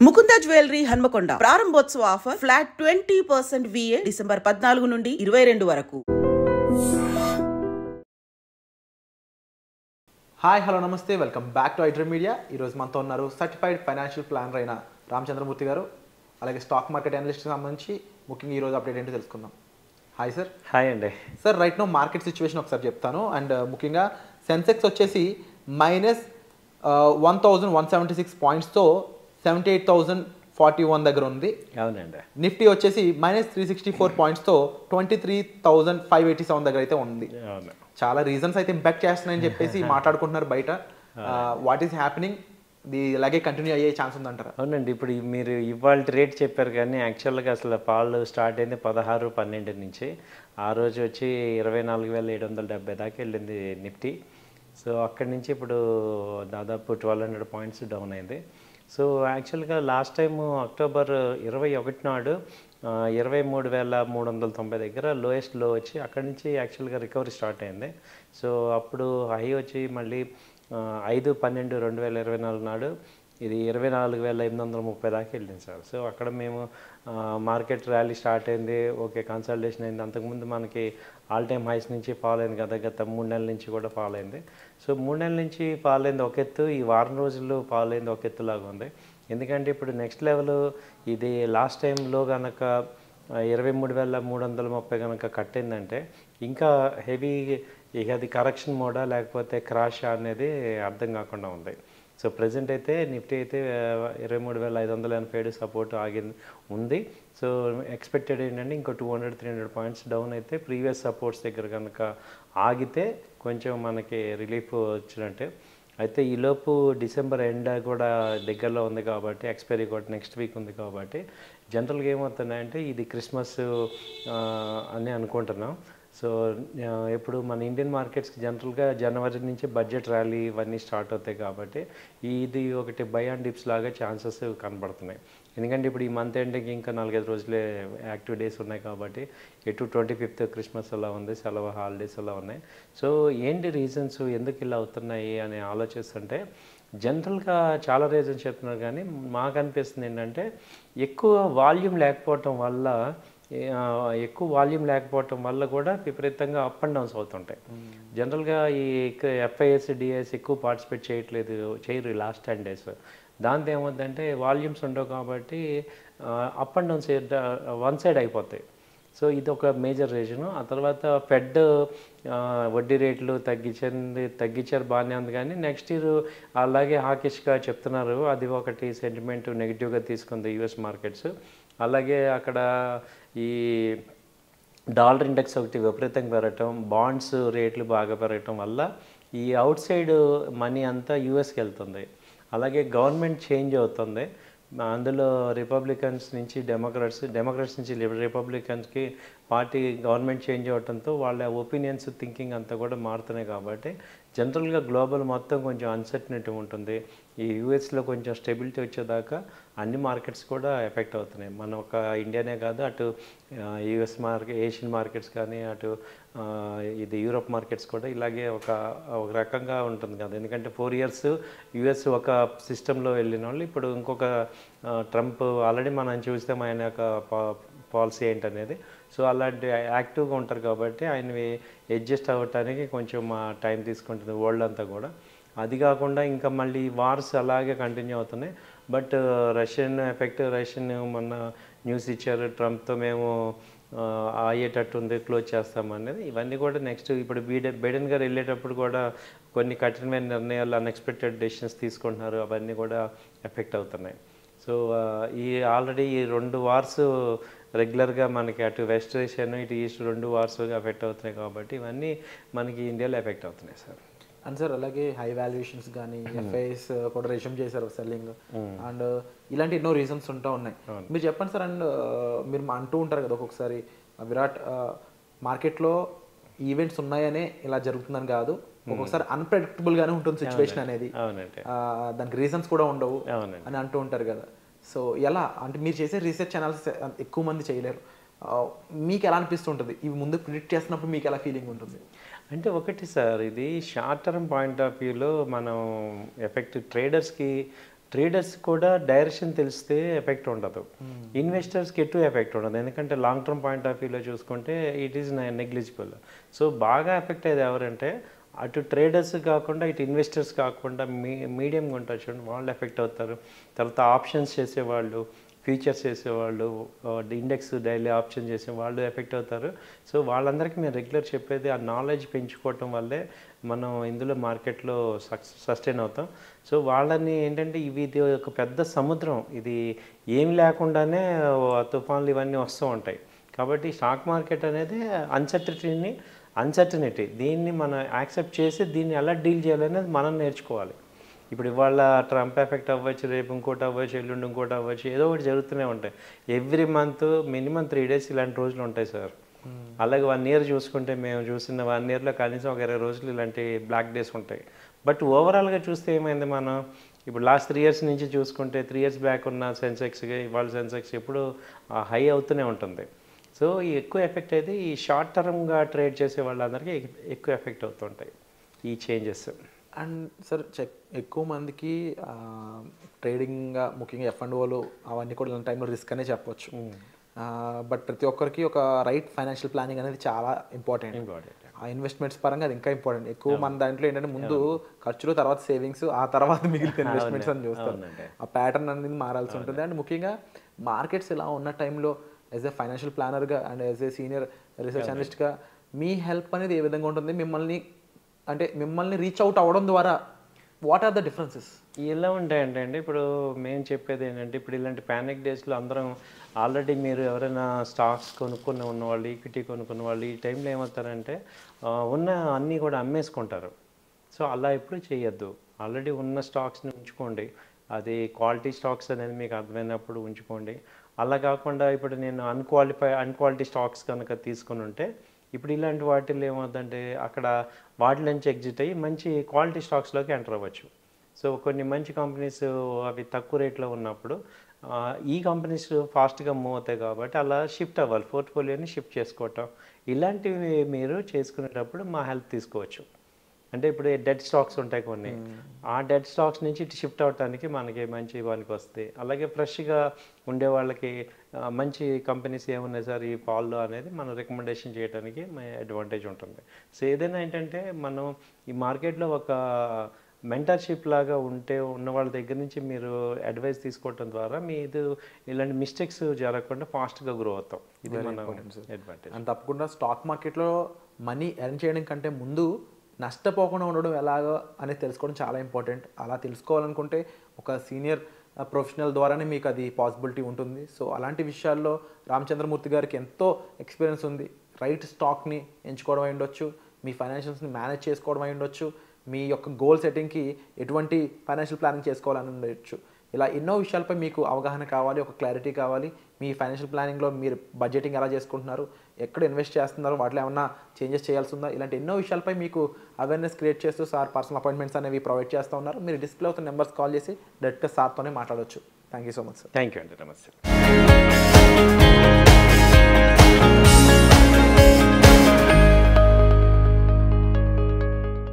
Mukunda jewellery Hanamkonda ప్రారంభోత్సవ offer flat 20% VA December 14 నుండి 22 వరకు. హాయ్ హలో నమస్తే, welcome back to iDream media. ఈరోజు మనతో ఉన్నారు సర్టిఫైడ్ ఫైనాన్షియల్ ప్లానర్ అయిన రామచంద్రమూర్తి గారు. అలాగే స్టాక్ మార్కెట్ అనలిస్ట్కి సంబంధించి ముఖ్యంగా ఈరోజు అప్డేట్ ఏంటో తెలుసుకుందాం. Hi sir. హాయ్ అండి. Sir, right now market situation ఒకసారి చెప్తాను. అండ్ ముఖ్యంగా సెన్సెక్స్ వచ్చేసి -1176 పాయింట్స్తో 78,041 దగ్గర ఉంది. అవునండి. నిఫ్టీ వచ్చేసి -364 పాయింట్స్తో 23,587 దగ్గర అయితే ఉంది. చాలా రీజన్స్ అయితే ఇంపాక్ట్ చేస్తున్నాయని చెప్పేసి మాట్లాడుకుంటున్నారు బయట. వాట్ ఈస్ హ్యాపెనింగ్, ఇది ఇలాగే కంటిన్యూ అయ్యే ఛాన్స్ ఉందంటారా? అవునండి. ఇప్పుడు మీరు ఇవాళ రేట్ చెప్పారు కానీ యాక్చువల్గా అసలు పాలు స్టార్ట్ అయింది 16-12 నుంచి. ఆ రోజు వచ్చి 24,770 దాకా వెళ్ళింది నిఫ్టీ. సో అక్కడి నుంచి ఇప్పుడు దాదాపు 1,200 పాయింట్స్ డౌన్ అయింది. సో యాక్చువల్గా లాస్ట్ టైము అక్టోబర్ 21 నాడు 23,390 దగ్గర లోయెస్ట్ లో వచ్చి అక్కడి నుంచి యాక్చువల్గా రికవరీ స్టార్ట్ అయింది. సో అప్పుడు హై వచ్చి మళ్ళీ 5/12/2024 నాడు ఇది 24,830 దాకా వెళ్ళింది సార్. సో అక్కడ మేము మార్కెట్ ర్యాలీ స్టార్ట్ అయింది, ఓకే కన్సల్టేషన్ అయింది. అంతకుముందు మనకి ఆల్ టైమ్ హైస్ నుంచి ఫాల్ అయింది కదా, గత 3 నెలల నుంచి కూడా ఫాల్ అయింది. సో 3 నెలల నుంచి ఫాల్ అయింది ఒక ఎత్తు, ఈ వారం రోజుల్లో ఫాల్ అయింది ఒక ఎత్తులాగా ఉంది. ఎందుకంటే ఇప్పుడు నెక్స్ట్ లెవెల్ ఇది లాస్ట్ టైంలో కనుక 23,330 కనుక కట్టిందంటే ఇంకా హెవీ, ఇక అది కరెక్షన్ మోడా లేకపోతే క్రాషా అనేది అర్థం కాకుండా ఉంది. సో ప్రజెంట్ అయితే నిఫ్టీ అయితే 23,587 సపోర్ట్ ఆగింది ఉంది. సో ఎక్స్పెక్టెడ్ ఏంటంటే ఇంకో 200-300 పాయింట్స్ డౌన్ అయితే ప్రీవియస్ సపోర్ట్స్ దగ్గర కనుక ఆగితే కొంచెం మనకి రిలీఫ్ వచ్చినట్టే. అయితే ఈలోపు డిసెంబర్ ఎండ్ కూడా దగ్గరలో ఉంది కాబట్టి, ఎక్స్పైరీ కూడా నెక్స్ట్ వీక్ ఉంది కాబట్టి జనరల్గా ఏమవుతున్నాయంటే ఇది క్రిస్మస్ అని అనుకుంటున్నాం. సో ఇప్పుడు మన ఇండియన్ మార్కెట్స్కి జనరల్గా జనవరి నుంచి బడ్జెట్ ర్యాలీ ఇవన్నీ స్టార్ట్ అవుతాయి కాబట్టి ఇది ఒకటి బై అండ్ డిప్స్ లాగా ఛాన్సెస్ కనబడుతున్నాయి. ఎందుకంటే ఇప్పుడు ఈ మంత్ ఎండ్కి ఇంకా 4-5 రోజులే యాక్టివ్ డేస్ ఉన్నాయి కాబట్టి, ఎటు 25th క్రిస్మస్ అలా ఉంది, సెలవు హాలిడేస్ అలా ఉన్నాయి. సో ఏంటి రీజన్స్ ఎందుకు ఇలా అవుతున్నాయి అని ఆలోచిస్తుంటే జనరల్గా చాలా రీజన్స్ చెప్తున్నారు కానీ మాకు అనిపిస్తుంది ఏంటంటే ఎక్కువ వాల్యూమ్ లేకపోవటం వల్ల కూడా విపరీతంగా అప్ అండ్ డౌన్స్ అవుతుంటాయి. జనరల్గా ఈ FIS, DIS ఎక్కువ పార్టిసిపేట్ చేయరు లాస్ట్ 10 days. దాంతో ఏమవుతుందంటే వాల్యూమ్స్ ఉండవు కాబట్టి up and downs one side అయిపోతాయి. సో ఇది ఒక మేజర్ రీజను. ఆ తర్వాత ఫెడ్ వడ్డీ రేట్లు తగ్గించారు బాగానే ఉంది కానీ నెక్స్ట్ ఇయర్ అలాగే హాకిష్గా చెప్తున్నారు. అది ఒకటి సెంటిమెంట్ నెగిటివ్గా తీసుకుంది యూఎస్ మార్కెట్స్. అలాగే అక్కడ ఈ డాలర్ ఇండెక్స్ ఒకటి విపరీతంగా పెరగటం, బాండ్స్ రేట్లు బాగా పెరగటం వల్ల ఈ అవుట్ సైడ్ మనీ అంతా యూఎస్కి వెళ్తుంది. అలాగే గవర్నమెంట్ చేంజ్ అవుతుంది. అందులో రిపబ్లికన్స్ నుంచి డెమోక్రాట్స్ నుంచి రిపబ్లికన్స్కి పార్టీ గవర్నమెంట్ చేంజ్ అవడంతో వాళ్ళ ఒపీనియన్స్ థింకింగ్ అంతా కూడా మారుతున్నాయి కాబట్టి జనరల్గా గ్లోబల్ మొత్తం కొంచెం అన్సర్టనిటీ ఉంటుంది. ఈ యూఎస్లో కొంచెం స్టెబిలిటీ వచ్చేదాకా అన్ని మార్కెట్స్ కూడా ఎఫెక్ట్ అవుతున్నాయి. మన ఒక ఇండియానే కాదు, అటు యూఎస్ ఏషియన్ మార్కెట్స్ కానీ అటు ఇది యూరోప్ మార్కెట్స్ కూడా ఇలాగే ఒక రకంగా ఉంటుంది కదా. ఎందుకంటే 4 years యూఎస్ ఒక సిస్టంలో వెళ్ళిన వాళ్ళు ఇప్పుడు ఇంకొక ట్రంప్ ఆల్రెడీ మనం చూస్తే ఆయన యొక్క పాలసీ ఏంటనేది. సో అలాంటి యాక్టివ్గా ఉంటారు కాబట్టి ఆయనవి అడ్జస్ట్ అవ్వటానికి కొంచెం టైం తీసుకుంటుంది వరల్డ్ అంతా కూడా. అది కాకుండా ఇంకా మళ్ళీ వార్స్ అలాగే కంటిన్యూ అవుతున్నాయి. బట్ రష్యన్ మొన్న న్యూస్ ఇచ్చారు, ట్రంప్తో మేము అయ్యేటట్టు ఉంది, క్లోజ్ చేస్తామనేది. ఇవన్నీ కూడా నెక్స్ట్ ఇప్పుడు బైడెన్ గారు వెళ్ళేటప్పుడు కూడా కొన్ని కఠినమైన నిర్ణయాలు, అన్ఎక్స్పెక్టెడ్ డెసిషన్స్ తీసుకుంటున్నారు, అవన్నీ కూడా ఎఫెక్ట్ అవుతున్నాయి. సో ఈ ఆల్రెడీ ఈ 2 వార్స్ రెగ్యులర్గా మనకి అటు వెస్ట్ ఏషియాను ఇటు ఈస్ట్ 2 వార్స్ ఎఫెక్ట్ అవుతున్నాయి కాబట్టి ఇవన్నీ మనకి ఇండియాలో ఎఫెక్ట్ అవుతున్నాయి సార్. అండ్ సార్ అలాగే హై వాల్యుయేషన్స్ కానీ FIS కూడా రెజ్యూమ్ చేశారు సెల్లింగ్, అండ్ ఇలాంటి ఎన్నో రీజన్స్ ఉన్నాయి. మీరు చెప్పండి సార్. అండ్ మీరు అంటూ ఉంటారు కదా ఒక్కొక్కసారి విరాట్ మార్కెట్లో ఈవెంట్స్ ఉన్నాయనే ఇలా జరుగుతుందని కాదు, ఒక్కొక్కసారి అన్ప్రెడిక్టబుల్గానే ఉంటుంది సిచ్యువేషన్ అనేది, దానికి రీజన్స్ కూడా ఉండవు అని అంటూ ఉంటారు కదా. సో ఎలా అంటే మీరు చేసే రీసెర్చ్ అనాలిసిస్ ఎక్కువ మంది చేయలేరు, మీకు ఎలా అనిపిస్తుంటుంది? ఇవి ముందు ప్రిడిక్ట్ చేస్తున్నప్పుడు మీకు ఎలా ఫీలింగ్ ఉంటుంది? అంటే ఒకటి సార్, ఇది షార్ట్ టర్మ్ పాయింట్ ఆఫ్ వ్యూలో మనం ఎఫెక్ట్ ట్రేడర్స్కి ట్రేడర్స్ కూడా డైరెక్షన్ తెలిస్తే ఎఫెక్ట్ ఉండదు, ఇన్వెస్టర్స్కి ఎటు ఎఫెక్ట్ ఉండదు. ఎందుకంటే లాంగ్ టర్మ్ పాయింట్ ఆఫ్ వ్యూలో చూసుకుంటే ఇట్ ఈస్ నెగ్లిజిబుల్. సో బాగా ఎఫెక్ట్ అయ్యేది ఎవరంటే అటు ట్రేడర్స్ కాకుండా ఇటు ఇన్వెస్టర్స్ కాకుండా మీడియంగా ఉంటారు చూడండి, వాళ్ళు ఎఫెక్ట్ అవుతారు. తర్వాత ఆప్షన్స్ చేసేవాళ్ళు, ఫ్యూచర్స్ చేసేవాళ్ళు, ఇండెక్స్ డైలీ ఆప్షన్ చేసే వాళ్ళు ఎఫెక్ట్ అవుతారు. సో వాళ్ళందరికీ మేము రెగ్యులర్ చెప్పేది ఆ నాలెడ్జ్ పెంచుకోవటం వల్లే మనం ఇందులో మార్కెట్లో సస్టైన్ అవుతాం. సో వాళ్ళని ఏంటంటే ఇది ఒక పెద్ద సముద్రం, ఇది ఏం లేకుండానే తుఫాన్లు ఇవన్నీ వస్తూ ఉంటాయి. కాబట్టి స్టాక్ మార్కెట్ అనేది అన్సర్టనిటీ దీన్ని మనం యాక్సెప్ట్ చేసి దీన్ని ఎలా డీల్ చేయాలనేది మనం నేర్చుకోవాలి. ఇప్పుడు ఇవాళ ట్రంప్ ఎఫెక్ట్ అవ్వచ్చు, రేపు ఇంకోటి అవ్వచ్చు, ఎల్లుండి ఇంకోటి అవ్వచ్చు, ఏదో ఒకటి జరుగుతూనే ఉంటాయి. ఎవ్రీ మంత్ మినిమం 3 days ఇలాంటి రోజులు ఉంటాయి సార్. అలాగే 1 year చూసుకుంటే మేము చూసిన 1 yearలో కనీసం ఒక 20 రోజులు ఇలాంటి బ్లాక్ డేస్ ఉంటాయి. బట్ ఓవరాల్గా చూస్తే ఏమైంది, మనం ఇప్పుడు లాస్ట్ 3 years నుంచి చూసుకుంటే 3 years బ్యాక్ ఉన్న సెన్సెక్స్గా ఇవాళ సెన్సెక్స్ ఎప్పుడు హై అవుతూనే ఉంటుంది. సో ఈ ఎక్కువ ఎఫెక్ట్ అయితే ఈ షార్ట్ టర్మ్గా ట్రేడ్ చేసే వాళ్ళందరికీ ఎక్కువ ఎఫెక్ట్ అవుతుంటాయి ఈ చేంజెస్. అండ్ సార్ ఎక్కువ మందికి ట్రేడింగ్ ముఖ్యంగా F&Oలు అవన్నీ కూడా ఇలాంటి టైంలో రిస్క్ అనే చెప్పొచ్చు. బట్ ప్రతి ఒక్కరికి ఒక రైట్ ఫైనాన్షియల్ ప్లానింగ్ అనేది చాలా ఇంపార్టెంట్. ఆ ఇన్వెస్ట్మెంట్స్ పరంగా అది ఇంకా ఇంపార్టెంట్. ఎక్కువ మన దాంట్లో ఏంటంటే ముందు ఖర్చులు, తర్వాత సేవింగ్స్, ఆ తర్వాత మిగిలిన ఇన్వెస్ట్మెంట్స్ అని చూస్తారు. ఆ ప్యాటర్న్ అనేది మారాల్సి ఉంటుంది. అండ్ ముఖ్యంగా మార్కెట్స్ ఇలా ఉన్న టైంలో యాజ్ ఎ ఫైనాన్షియల్ ప్లానర్గా and as a senior research అనలిస్ట్గా మీ హెల్ప్ అనేది ఏ విధంగా ఉంటుంది? మిమ్మల్ని రీచ్ అవుట్ అవ్వడం ద్వారా వాట్ ఆర్ ద డిఫరెన్సెస్? ఎలా ఉంటాయంటే అండి, ఇప్పుడు మేము చెప్పేది ఏంటంటే, ఇప్పుడు ఇలాంటి ప్యానిక్ డేస్లో అందరం ఆల్రెడీ మీరు ఎవరైనా స్టాక్స్ కొనుక్కున్న ఉన్నవాళ్ళు, ఈక్విటీ కొనుక్కున్న వాళ్ళు ఈ టైంలో ఏమవుతారంటే ఉన్న అన్నీ కూడా అమ్మేసుకుంటారు. సో అలా ఎప్పుడు చేయొద్దు. ఆల్రెడీ ఉన్న స్టాక్స్ని ఉంచుకోండి. అది క్వాలిటీ స్టాక్స్ అనేది మీకు అర్థమైనప్పుడు ఉంచుకోండి. అలా కాకుండా ఇప్పుడు నేను అన్క్వాలిటీ స్టాక్స్ కనుక తీసుకుని ఉంటే ఇప్పుడు ఇలాంటి వాటిల్లో ఏమవుతుందంటే అక్కడ వాటి నుంచి ఎగ్జిట్ అయ్యి మంచి క్వాలిటీ స్టాక్స్లోకి ఎంటర్ అవ్వచ్చు. సో కొన్ని మంచి కంపెనీస్ అవి తక్కువ రేట్లో ఉన్నప్పుడు ఈ కంపెనీస్ ఫాస్ట్గా మూవ్ అవుతాయి కాబట్టి అలా షిఫ్ట్ అవ్వాలి, పోర్ట్ఫోలియోని షిఫ్ట్ చేసుకోవటం. ఇలాంటివి మీరు చేసుకునేటప్పుడు మా హెల్ప్ తీసుకోవచ్చు. అంటే ఇప్పుడు డెడ్ స్టాక్స్ ఉంటాయి కొన్ని, ఆ డెడ్ స్టాక్స్ నుంచి ఇటు షిఫ్ట్ అవడానికి మనకి మంచి వానికి వస్తాయి. అలాగే ఫ్రెష్గా ఉండే వాళ్ళకి మంచి కంపెనీస్ ఏమున్నాయి సార్ ఈ ఫాల్లో అనేది మనం రికమెండేషన్ చేయడానికి అడ్వాంటేజ్ ఉంటుంది. సో ఏదైనా ఏంటంటే మనం ఈ మార్కెట్లో ఒక మెంటర్షిప్ లాగా ఉన్న వాళ్ళ దగ్గర నుంచి మీరు అడ్వైస్ తీసుకోవటం ద్వారా మీరు ఇలాంటి మిస్టేక్స్ జరగకుండా ఫాస్ట్గా గ్రో అవుతాం. ఇది మన అడ్వాంటేజ్. అండ్ తప్పకుండా స్టాక్ మార్కెట్లో మనీ ఎర్న్ చేయడం కంటే ముందు నష్టపోకుండా ఉండడం ఎలాగో అనేది తెలుసుకోవడం చాలా ఇంపార్టెంట్. అలా తెలుసుకోవాలనుకుంటే ఒక సీనియర్ ప్రొఫెషనల్ ద్వారానే మీకు అది పాసిబిలిటీ ఉంటుంది. సో అలాంటి విషయాల్లో రామచంద్రమూర్తి గారికి ఎంతో ఎక్స్పీరియన్స్ ఉంది. రైట్ స్టాక్ని ఎంచుకోవడం అయి ఉండొచ్చు, మీ ఫైనాన్షియల్స్ని మేనేజ్ చేసుకోవడం అయి ఉండొచ్చు, మీ యొక్క గోల్ సెట్టింగ్కి ఎటువంటి ఫైనాన్షియల్ ప్లానింగ్ చేసుకోవాలని ఉండొచ్చు. ఇలా ఎన్నో విషయాలపై మీకు అవగాహన కావాలి, ఒక క్లారిటీ కావాలి. మీ ఫైనాన్షియల్ ప్లానింగ్లో మీరు బడ్జెటింగ్ ఎలా చేసుకుంటున్నారు, ఎక్కడ ఇన్వెస్ట్ చేస్తున్నారు, వాటిలో ఏమన్నా చేంజెస్ చేయాల్సి ఉందా, ఇలాంటి ఎన్నో విషయాలపై మీకు అవేర్నెస్ క్రియేట్ చేస్తూ సార్ పర్సనల్ అపాయింట్మెంట్స్ అనేవి ప్రొవైడ్ చేస్తూ ఉన్నారు. మీరు డిస్ప్లే అవుతున్న నెంబర్స్ కాల్ చేసి డైరెక్ట్గా సార్తోనే మాట్లాడవచ్చు. Thank you so much sir. Thank you అండి. నమస్తే.